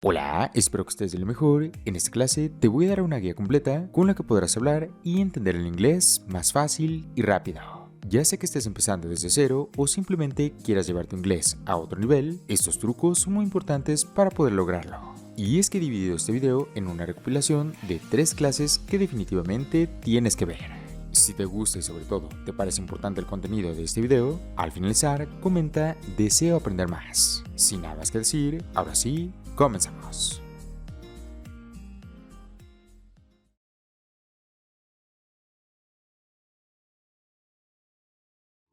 Hola, espero que estés de lo mejor. En esta clase te voy a dar una guía completa con la que podrás hablar y entender el inglés más fácil y rápido. Ya sea que estés empezando desde cero o simplemente quieras llevar tu inglés a otro nivel, estos trucos son muy importantes para poder lograrlo. Y es que he dividido este video en una recopilación de 3 clases que definitivamente tienes que ver. Si te gusta y sobre todo te parece importante el contenido de este video, al finalizar comenta "deseo aprender más". Sin nada más que decir, ahora sí, comenzamos.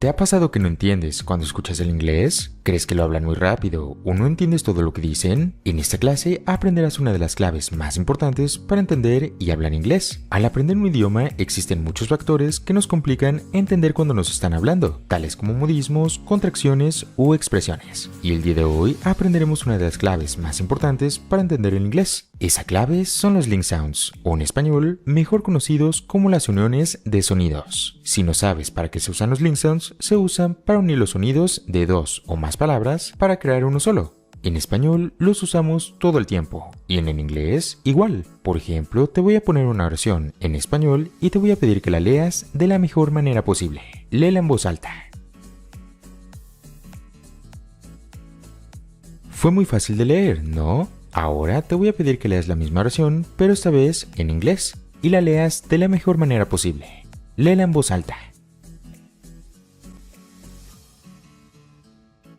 ¿Te ha pasado que no entiendes cuando escuchas el inglés? ¿Crees que lo hablan muy rápido o no entiendes todo lo que dicen? En esta clase aprenderás una de las claves más importantes para entender y hablar inglés. Al aprender un idioma existen muchos factores que nos complican entender cuando nos están hablando, tales como modismos, contracciones o expresiones. Y el día de hoy aprenderemos una de las claves más importantes para entender el inglés. Esa clave son los link sounds, o en español, mejor conocidos como las uniones de sonidos. Si no sabes para qué se usan los link sounds, se usan para unir los sonidos de 2 o más palabras para crear uno solo. En español los usamos todo el tiempo, y en el inglés igual. Por ejemplo, te voy a poner una oración en español y te voy a pedir que la leas de la mejor manera posible. Léela en voz alta. Fue muy fácil de leer, ¿no? Ahora te voy a pedir que leas la misma oración, pero esta vez en inglés, y la leas de la mejor manera posible. Léela en voz alta.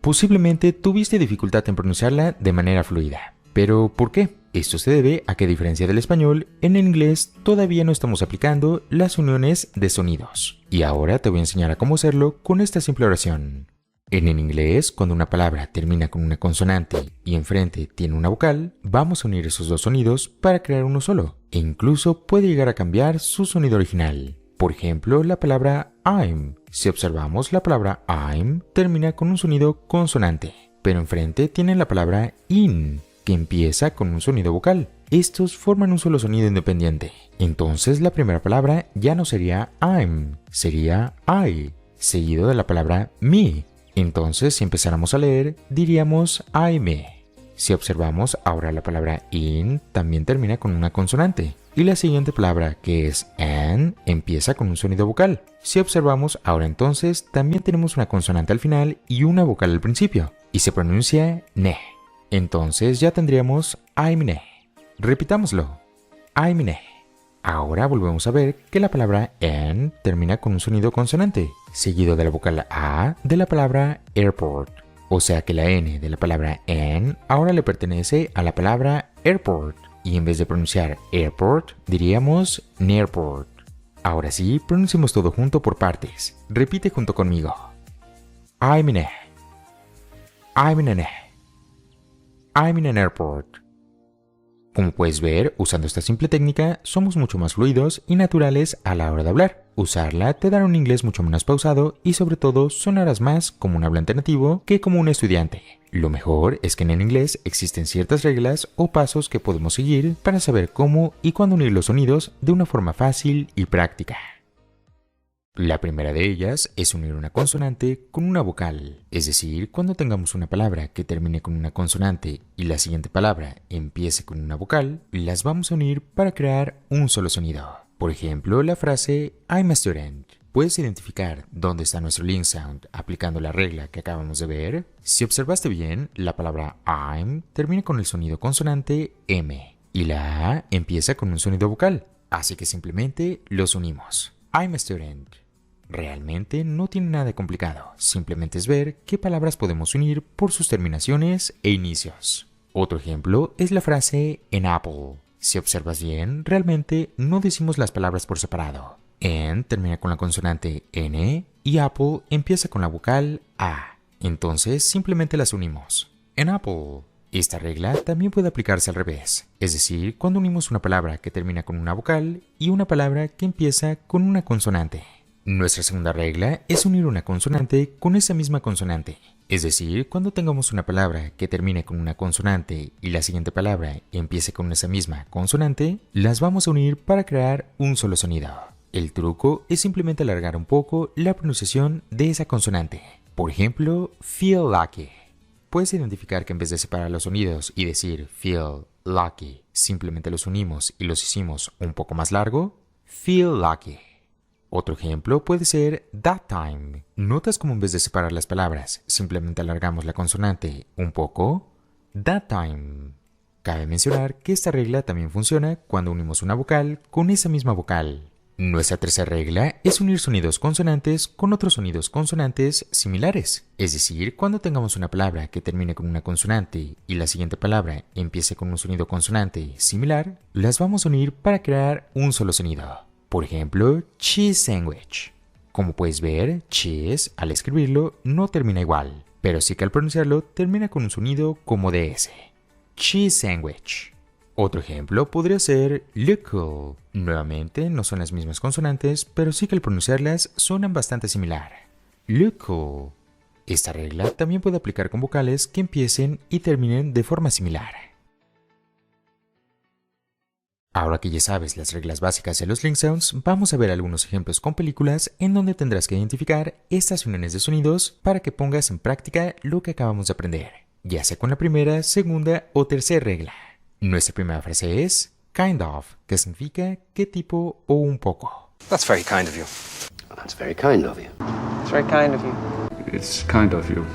Posiblemente tuviste dificultad en pronunciarla de manera fluida. ¿Pero por qué? Esto se debe a que, a diferencia del español, en el inglés todavía no estamos aplicando las uniones de sonidos. Y ahora te voy a enseñar a cómo hacerlo con esta simple oración. En el inglés, cuando una palabra termina con una consonante y enfrente tiene una vocal, vamos a unir esos dos sonidos para crear uno solo, e incluso puede llegar a cambiar su sonido original. Por ejemplo, la palabra I'm. Si observamos, la palabra I'm termina con un sonido consonante, pero enfrente tiene la palabra in, que empieza con un sonido vocal. Estos forman un solo sonido independiente. Entonces la primera palabra ya no sería I'm, sería I, seguido de la palabra me. Entonces, si empezáramos a leer, diríamos I me. Si observamos, ahora la palabra in también termina con una consonante. Y la siguiente palabra, que es an, empieza con un sonido vocal. Si observamos, ahora entonces también tenemos una consonante al final y una vocal al principio. Y se pronuncia ne. Entonces ya tendríamos I'm ne. Repitámoslo. I'm ne. Ahora volvemos a ver que la palabra an termina con un sonido consonante, seguido de la vocal A de la palabra airport. O sea que la N de la palabra an ahora le pertenece a la palabra airport. Y en vez de pronunciar airport, diríamos nearport. Ahora sí, pronunciemos todo junto por partes. Repite junto conmigo. I'm in a. I'm in an. I'm in an airport. Como puedes ver, usando esta simple técnica, somos mucho más fluidos y naturales a la hora de hablar. Usarla te dará un inglés mucho menos pausado y sobre todo sonarás más como un hablante nativo que como un estudiante. Lo mejor es que en el inglés existen ciertas reglas o pasos que podemos seguir para saber cómo y cuándo unir los sonidos de una forma fácil y práctica. La primera de ellas es unir una consonante con una vocal, es decir, cuando tengamos una palabra que termine con una consonante y la siguiente palabra empiece con una vocal, las vamos a unir para crear un solo sonido. Por ejemplo, la frase I'm a student. ¿Puedes identificar dónde está nuestro link sound aplicando la regla que acabamos de ver? Si observaste bien, la palabra I'm termina con el sonido consonante M y la A empieza con un sonido vocal, así que simplemente los unimos. I'm a student. Realmente no tiene nada de complicado, simplemente es ver qué palabras podemos unir por sus terminaciones e inicios. Otro ejemplo es la frase an apple. Si observas bien, realmente no decimos las palabras por separado. An termina con la consonante N y apple empieza con la vocal A. Entonces simplemente las unimos. An apple. Esta regla también puede aplicarse al revés, es decir, cuando unimos una palabra que termina con una vocal y una palabra que empieza con una consonante. Nuestra segunda regla es unir una consonante con esa misma consonante. Es decir, cuando tengamos una palabra que termine con una consonante y la siguiente palabra empiece con esa misma consonante, las vamos a unir para crear un solo sonido. El truco es simplemente alargar un poco la pronunciación de esa consonante. Por ejemplo, feel lucky. puedes identificar que en vez de separar los sonidos y decir feel lucky, simplemente los unimos y los hicimos un poco más largo? Feel lucky. Otro ejemplo puede ser that time. ¿Notas cómo en vez de separar las palabras, simplemente alargamos la consonante un poco? That time. Cabe mencionar que esta regla también funciona cuando unimos una vocal con esa misma vocal. Nuestra tercera regla es unir sonidos consonantes con otros sonidos consonantes similares. Es decir, cuando tengamos una palabra que termine con una consonante y la siguiente palabra empiece con un sonido consonante similar, las vamos a unir para crear un solo sonido. Por ejemplo, cheese sandwich. Como puedes ver, cheese al escribirlo no termina igual, pero sí que al pronunciarlo termina con un sonido como de S. Cheese sandwich. Otro ejemplo podría ser look cool. Nuevamente no son las mismas consonantes, pero sí que al pronunciarlas suenan bastante similar. Look cool. Esta regla también puede aplicar con vocales que empiecen y terminen de forma similar. Ahora que ya sabes las reglas básicas de los link sounds, vamos a ver algunos ejemplos con películas en donde tendrás que identificar estas uniones de sonidos para que pongas en práctica lo que acabamos de aprender, ya sea con la primera, segunda o tercera regla. Nuestra primera frase es kind of, que significa qué tipo o un poco. That's very kind of you. That's very kind of you. It's very kind of you. It's kind of you.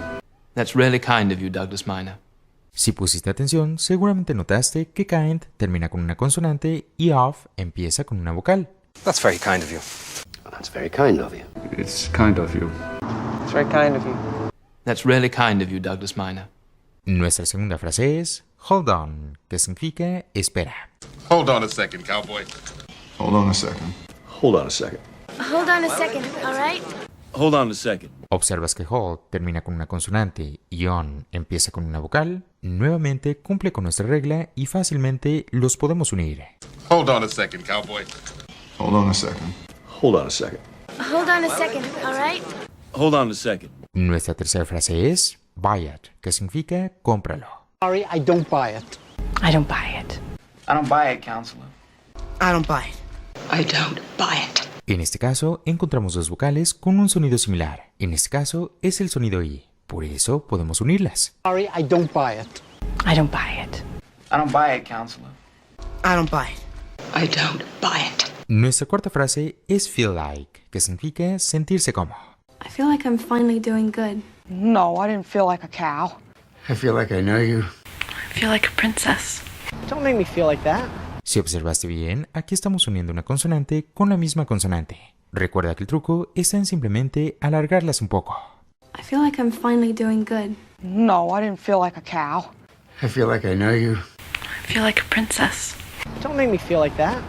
That's really kind of you, Douglas Minor. Si pusiste atención, seguramente notaste que kind termina con una consonante y of empieza con una vocal. That's very kind of you. That's very kind of you. It's kind of you. It's very kind of you. That's really kind of you, Douglas Minor. Nuestra segunda frase es hold on, que significa espera. Hold on a second, cowboy. Hold on a second. Hold on a second. Hold on a second, all right? Hold on a second. Observas que hold termina con una consonante y on empieza con una vocal. Nuevamente cumple con nuestra regla y fácilmente los podemos unir. Hold on a second, cowboy. Hold on a second. Hold on a second. Hold on a second, all right? Hold on a second. Nuestra tercera frase es buy it, que significa cómpralo. Sorry, I don't buy it. I don't buy it. I don't buy it, counselor. I don't buy it. I don't buy it. En este caso, encontramos dos vocales con un sonido similar. En este caso, es el sonido I. Por eso, podemos unirlas. Sorry, I don't buy it. I don't buy it. I don't buy it, counselor. I don't buy it. I don't buy it. Nuestra cuarta frase es feel like, que significa sentirse como. I feel like I'm finally doing good. No, I didn't feel like a cow. I feel like I know you. I feel like a princess. Don't make me feel like that. Si observaste bien, aquí estamos uniendo una consonante con la misma consonante. Recuerda que el truco está en simplemente alargarlas un poco. I feel like I'm finally doing good. No, I didn't feel like a cow. I feel like I know you. I feel like a princess. Don't make me feel like that.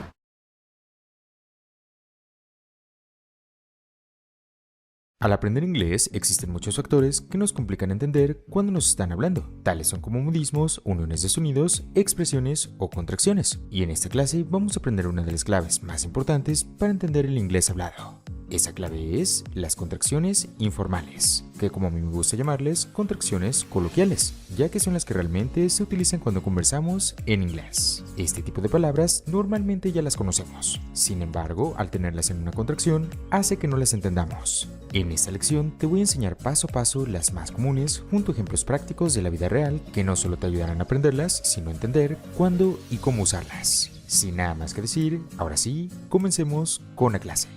Al aprender inglés existen muchos factores que nos complican entender cuando nos están hablando. Tales son como modismos, uniones de sonidos, expresiones o contracciones. Y en esta clase vamos a aprender una de las claves más importantes para entender el inglés hablado. Esa clave es las contracciones informales, que como a mí me gusta llamarles, contracciones coloquiales, ya que son las que realmente se utilizan cuando conversamos en inglés. Este tipo de palabras normalmente ya las conocemos, sin embargo, al tenerlas en una contracción, hace que no las entendamos. En esta lección te voy a enseñar paso a paso las más comunes junto a ejemplos prácticos de la vida real que no solo te ayudarán a aprenderlas, sino a entender cuándo y cómo usarlas. Sin nada más que decir, ahora sí, comencemos con la clase.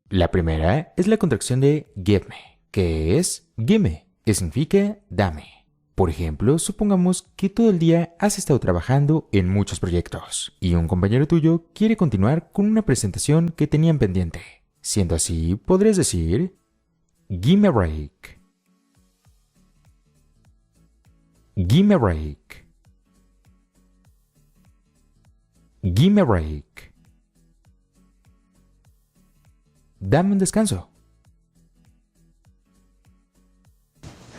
La primera es la contracción de give me, que es gimme, que significa dame. Por ejemplo, supongamos que todo el día has estado trabajando en muchos proyectos y un compañero tuyo quiere continuar con una presentación que tenían pendiente. Siendo así, podrías decir give me a break. Give me a break. Give me a break. Dame un descanso.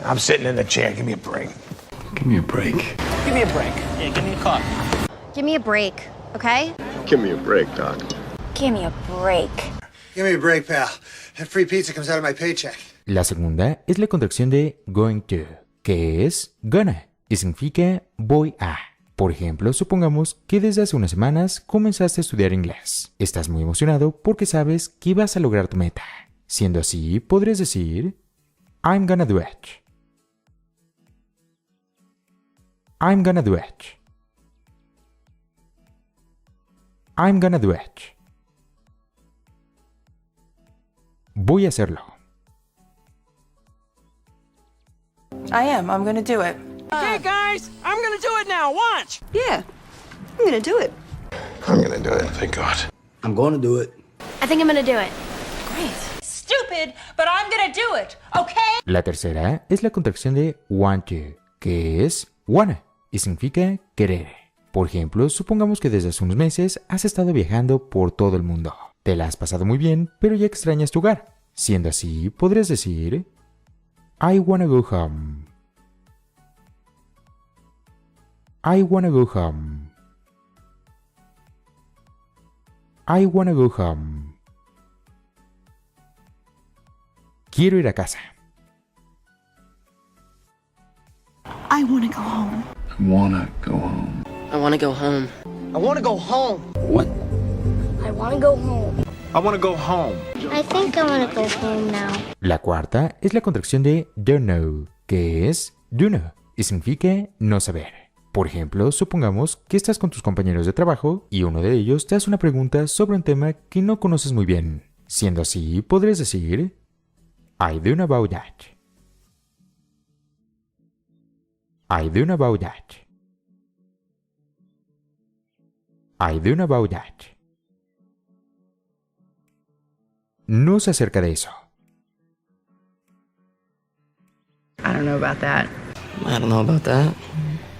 I'm sitting in the chair. Give me a break. Give me a break. Give me a break. Yeah, give me a coffee. Give me a break, okay? Give me a break, Doc. Give me a break. Give me a break, pal. That free pizza comes out of my paycheck. La segunda es la contracción de going to, que es gonna, y significa voy a. Por ejemplo, supongamos que desde hace unas semanas comenzaste a estudiar inglés. Estás muy emocionado porque sabes que vas a lograr tu meta. Siendo así, podrías decir I'm gonna do it. I'm gonna do it. I'm gonna do it. Voy a hacerlo. I'm gonna do it. Okay, guys, I'm gonna do it now. Watch. Yeah, I'm gonna do it. I'm gonna do it. Thank God. I'm going to do it. I think I'm gonna do it. Great. Stupid, but I'm gonna do it, okay? La tercera es la contracción de want to, que es wanna y significa querer. Por ejemplo, supongamos que desde hace unos meses has estado viajando por todo el mundo. Te la has pasado muy bien, pero ya extrañas tu hogar. Siendo así, podrías decir I wanna go home. I wanna go home. I wanna go home. Quiero ir a casa. I wanna go home. I wanna go home. I wanna go home. I wanna go home. What? I wanna go home. I wanna go home. I think I wanna go home now. La cuarta es la contracción de don't know, que es do know y significa no saber. Por ejemplo, supongamos que estás con tus compañeros de trabajo y uno de ellos te hace una pregunta sobre un tema que no conoces muy bien. Siendo así, podrías decir I don't know about that. I don't know about that. I don't know about that. No sé acerca de eso. I don't know about that. I don't know about that.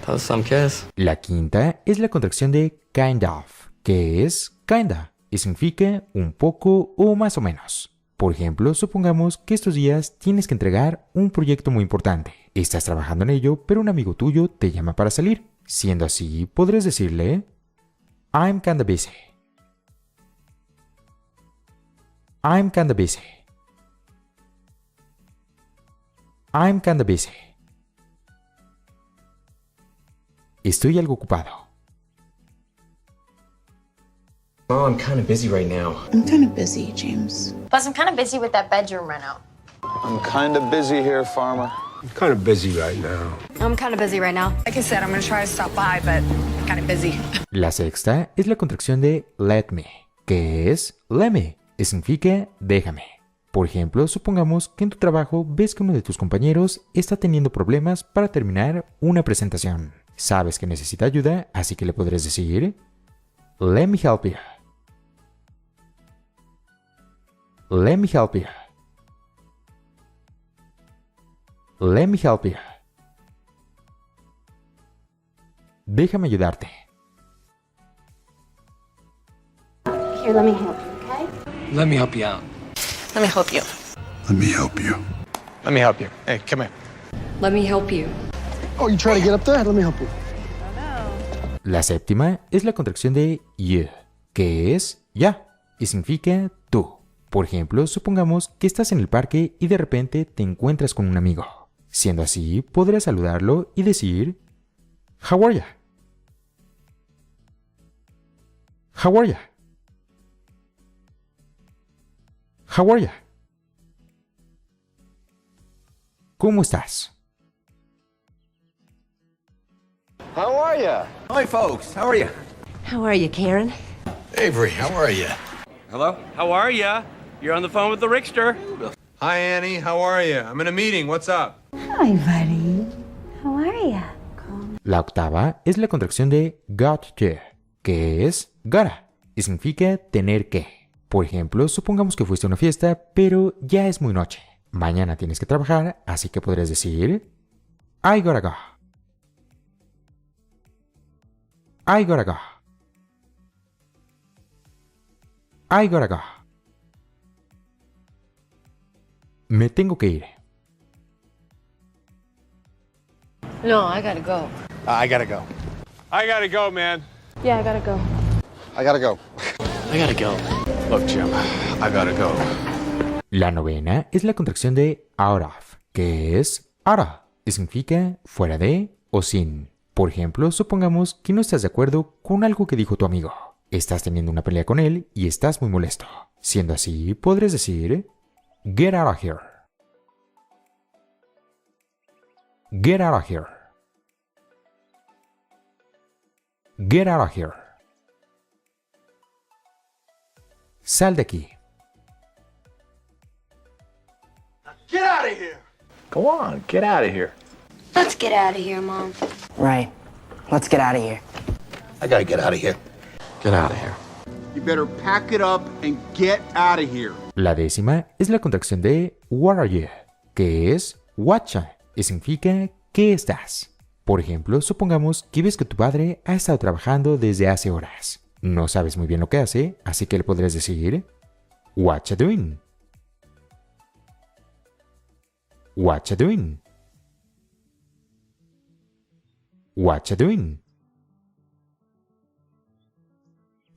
That was some kiss. La quinta es la contracción de kind of, que es kinda y significa un poco o más o menos. Por ejemplo, supongamos que estos días tienes que entregar un proyecto muy importante. Estás trabajando en ello, pero un amigo tuyo te llama para salir. Siendo así, podrías decirle I'm kinda busy. I'm kinda busy. I'm kinda busy. Estoy algo ocupado. Oh, I'm kind of busy right now. I'm kind of busy, James. Plus, I'm kind of busy with that bedroom reno. I'm kind of busy here, farmer. I'm kind of busy right now. I'm kind of busy right now. Like I said, I'm gonna try to stop by, but I'm kind of busy. La sexta es la contracción de let me, que es let me y significa déjame. Por ejemplo, supongamos que en tu trabajo ves que uno de tus compañeros está teniendo problemas para terminar una presentación. Sabes que necesita ayuda, así que le podrías decir let me help you. Let me help you. Let me help you. Déjame ayudarte. Here, let me help you, okay? Let me help you out. Let me help you. Let me help you. Let me help you. Hey, come here. Let me help you. Oh, you trying to get up there? Let me help you. La séptima es la contracción de you, que es ya y significa tú. Por ejemplo, supongamos que estás en el parque y de repente te encuentras con un amigo. Siendo así, podrás saludarlo y decir How are ya? How are ya? How are ya? ¿Cómo estás? How are you? Hi, folks. How are you? How are you, Karen? Avery, how are you? Hello? How are ya? You're on the phone with the Rickster. Hi, Annie. How are you? I'm in a meeting. What's up? Hi, buddy. How are ya? La octava es la contracción de got to, que es gotta y significa tener que. Por ejemplo, supongamos que fuiste a una fiesta, pero ya es muy noche. Mañana tienes que trabajar, así que podrías decir I gotta go. I gotta go. I gotta go. Me tengo que ir. No, I gotta go. I gotta go. I gotta go, man. Yeah, I gotta go. I gotta go. I gotta go. Look, Jim, I gotta go. La novena es la contracción de out of, que es out of y significa fuera de o sin. Por ejemplo, supongamos que no estás de acuerdo con algo que dijo tu amigo. Estás teniendo una pelea con él y estás muy molesto. Siendo así, podrías decir get out of here. Get out of here. Get out of here. Sal de aquí. Get out of here! Go on, get out of here. Let's get out of here, Mom. Right. Let's get out of here. I gotta get out of here. Get out of here. You better pack it up and get out of here. La décima es la contracción de Where are you? Que es Whatcha, y significa ¿qué estás? Por ejemplo, supongamos que ves que tu padre ha estado trabajando desde hace horas. No sabes muy bien lo que hace, así que le podrías decir What you doing? What you doing? What you doing?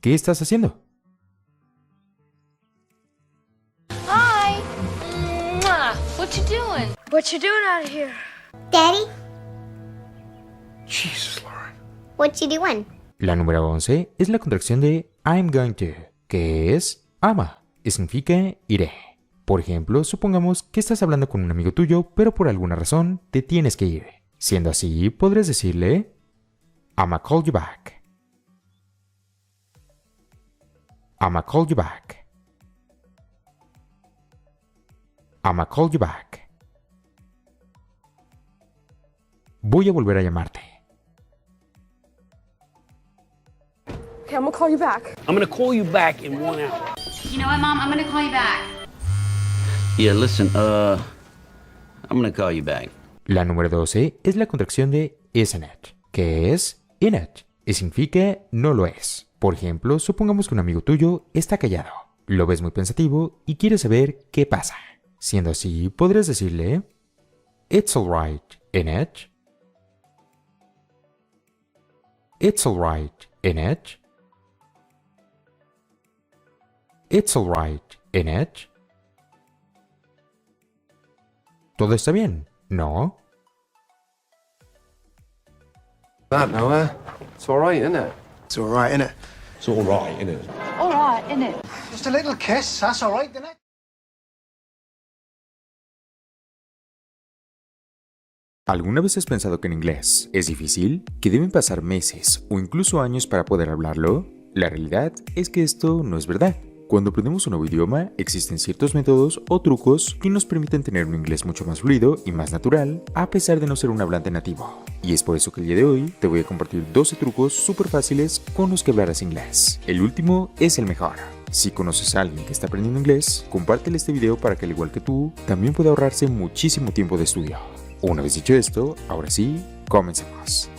¿Qué estás haciendo? Hi. What you doing? What you doing out of here? Daddy, Jesus, Lauren. what you doing? La número 11 es la contracción de I'm going to, que es ama, y significa iré. Por ejemplo, supongamos que estás hablando con un amigo tuyo, pero por alguna razón te tienes que ir. Siendo así, podrías decirle I'ma call you back. I'ma call you back. I'ma call you back. Voy a volver a llamarte. Okay, I'm gonna call you back. I'm gonna call you back in 1 hour. You know what, Mom? I'm gonna call you back. Yeah, listen, I'm gonna call you back. La número 12 es la contracción de isn't it, que es in it, y significa no lo es. Por ejemplo, supongamos que un amigo tuyo está callado, lo ves muy pensativo y quieres saber qué pasa. Siendo así, podrías decirle It's alright, in it. It's alright, in it. It's alright, in it. ¿Todo está bien? ¿No? That, Noah. It's all right, isn't it? It's all right, innit? It's all right, isn't it? All right, isn't it? Just a little kiss, that's all right, isn't it? ¿Alguna vez has pensado que en inglés es difícil? ¿Que deben pasar meses o incluso años para poder hablarlo? La realidad es que esto no es verdad. Cuando aprendemos un nuevo idioma, existen ciertos métodos o trucos que nos permiten tener un inglés mucho más fluido y más natural, a pesar de no ser un hablante nativo. Y es por eso que el día de hoy te voy a compartir 12 trucos súper fáciles con los que hablarás inglés. El último es el mejor. Si conoces a alguien que está aprendiendo inglés, compártele este video para que al igual que tú, también pueda ahorrarse muchísimo tiempo de estudio. Una vez dicho esto, ahora sí, comencemos.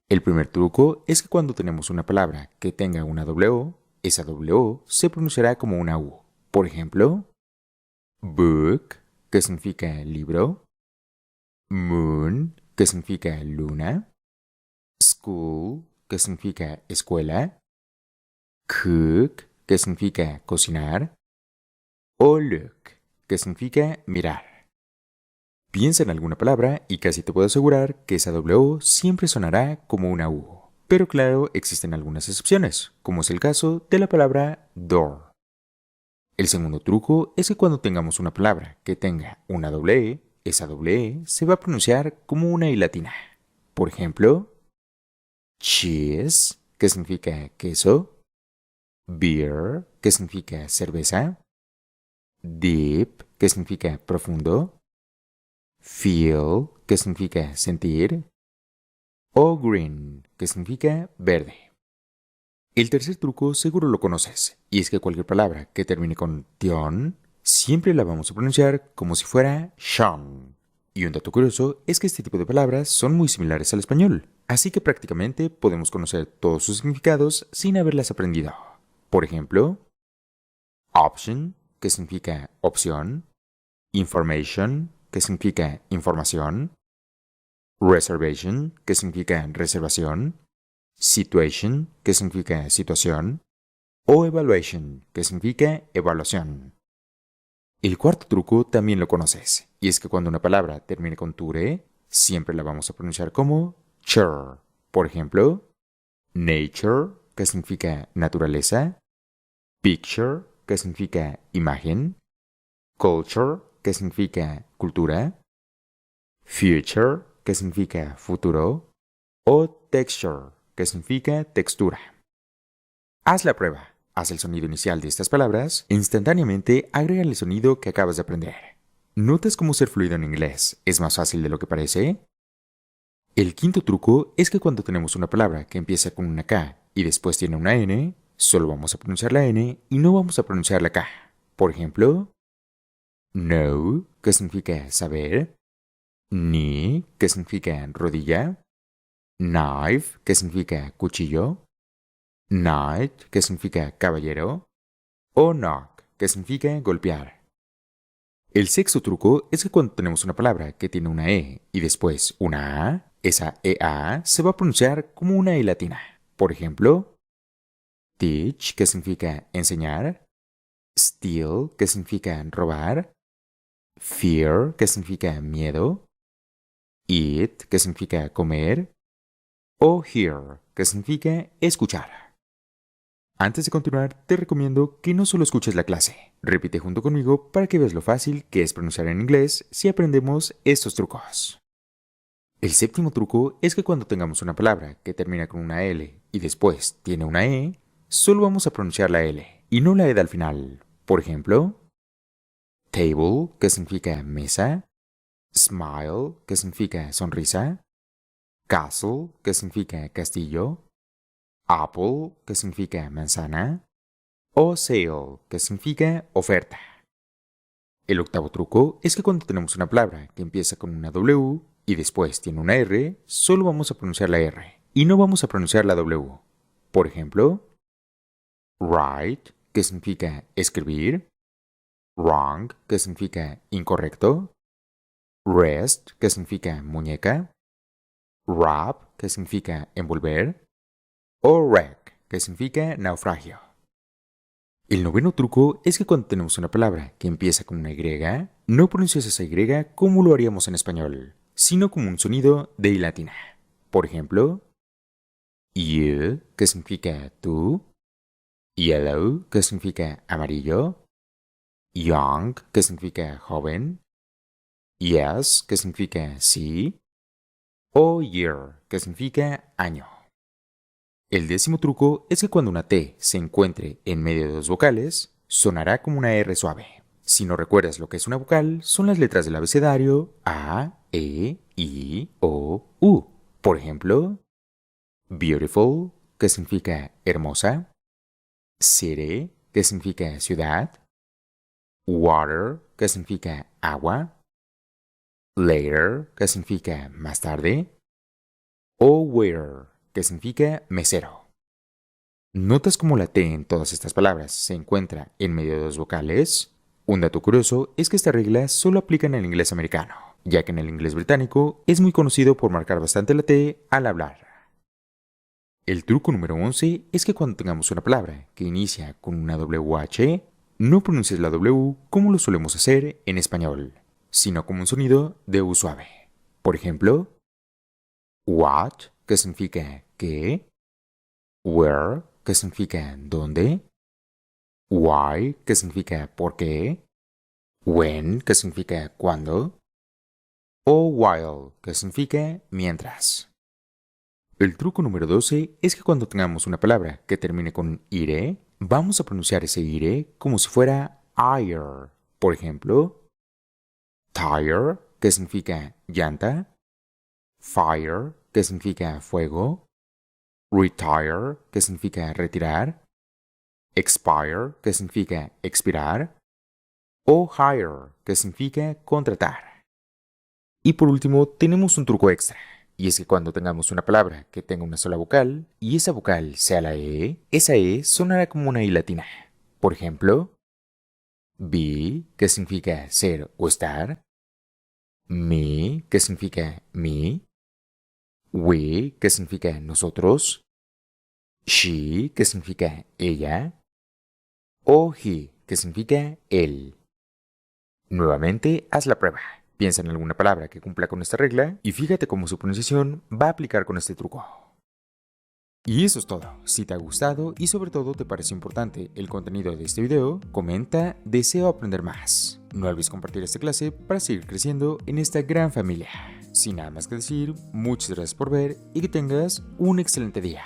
El primer truco es que cuando tenemos una palabra que tenga una W, esa W se pronunciará como una U. Por ejemplo, book, que significa libro, moon, que significa luna, school, que significa escuela, cook, que significa cocinar, o look, que significa mirar. Piensa en alguna palabra y casi te puedo asegurar que esa W siempre sonará como una U. Pero claro, existen algunas excepciones, como es el caso de la palabra door. El segundo truco es que cuando tengamos una palabra que tenga una doble E, esa doble E se va a pronunciar como una I latina. Por ejemplo, cheese, que significa queso, beer, que significa cerveza, deep, que significa profundo, feel, que significa sentir, o green, que significa verde. El tercer truco seguro lo conoces, y es que cualquier palabra que termine con tion, siempre la vamos a pronunciar como si fuera Sean. Y un dato curioso es que este tipo de palabras son muy similares al español, así que prácticamente podemos conocer todos sus significados sin haberlas aprendido. Por ejemplo, option, que significa opción, information, que significa información, reservation, que significa reservación, situation, que significa situación, o evaluation, que significa evaluación. El cuarto truco también lo conoces, y es que cuando una palabra termine con ture, siempre la vamos a pronunciar como cher. Por ejemplo, nature, que significa naturaleza, picture, que significa imagen, culture, que significa cultura, future, que significa futuro, o texture, que significa textura. Haz la prueba. Haz el sonido inicial de estas palabras e instantáneamente agrega el sonido que acabas de aprender. ¿Notas cómo ser fluido en inglés es más fácil de lo que parece? El quinto truco es que cuando tenemos una palabra que empieza con una K y después tiene una N, solo vamos a pronunciar la N y no vamos a pronunciar la K. Por ejemplo, know, que significa saber, knee, que significa rodilla, knife, que significa cuchillo, knight, que significa caballero, o knock, que significa golpear. El sexto truco es que cuando tenemos una palabra que tiene una E y después una A, esa EA se va a pronunciar como una E latina. Por ejemplo, teach, que significa enseñar, steal, que significa robar, fear, que significa miedo, eat, que significa comer, o hear, que significa escuchar. Antes de continuar, te recomiendo que no solo escuches la clase, repite junto conmigo para que veas lo fácil que es pronunciar en inglés si aprendemos estos trucos. El séptimo truco es que cuando tengamos una palabra que termina con una L y después tiene una E, solo vamos a pronunciar la L y no la E al final. Por ejemplo, table, que significa mesa, smile, que significa sonrisa, castle, que significa castillo, apple, que significa manzana, o sale, que significa oferta. El octavo truco es que cuando tenemos una palabra que empieza con una W y después tiene una R, solo vamos a pronunciar la R y no vamos a pronunciar la W. Por ejemplo, write, que significa escribir, wrong, que significa incorrecto, rest, que significa muñeca, wrap, que significa envolver, o wreck, que significa naufragio. El noveno truco es que cuando tenemos una palabra que empieza con una Y, no pronuncias esa Y como lo haríamos en español, sino como un sonido de I latina. Por ejemplo, you, que significa tú, yellow, que significa amarillo, young, que significa joven, yes, que significa sí, o year, que significa año. El décimo truco es que cuando una T se encuentre en medio de dos vocales, sonará como una R suave. Si no recuerdas lo que es una vocal, son las letras del abecedario A, E, I, O, U. Por ejemplo, beautiful, que significa hermosa, city, que significa ciudad, water, que significa agua, later, que significa más tarde, o waiter, que significa mesero. ¿Notas cómo la T en todas estas palabras se encuentra en medio de dos vocales? Un dato curioso es que esta regla solo aplica en el inglés americano, ya que en el inglés británico es muy conocido por marcar bastante la T al hablar. El truco número 11 es que cuando tengamos una palabra que inicia con una WH, no pronuncies la W como lo solemos hacer en español, sino como un sonido de U suave. Por ejemplo, what, que significa qué, where, que significa dónde, why, que significa por qué, when, que significa cuándo, o while, que significa mientras. El truco número 12 es que cuando tengamos una palabra que termine con ire, vamos a pronunciar ese ire como si fuera ire. Por ejemplo, tire, que significa llanta, fire, que significa fuego, retire, que significa retirar, expire, que significa expirar, o hire, que significa contratar. Y por último, tenemos un truco extra, y es que cuando tengamos una palabra que tenga una sola vocal, y esa vocal sea la E, esa E sonará como una I latina. Por ejemplo, be, que significa ser o estar, me, que significa me, we, que significa nosotros, she, que significa ella, o he, que significa él. Nuevamente, haz la prueba. Piensa en alguna palabra que cumpla con esta regla y fíjate cómo su pronunciación va a aplicar con este truco. Y eso es todo. Si te ha gustado y sobre todo te parece importante el contenido de este video, comenta "deseo aprender más". No olvides compartir esta clase para seguir creciendo en esta gran familia. Sin nada más que decir, muchas gracias por ver y que tengas un excelente día.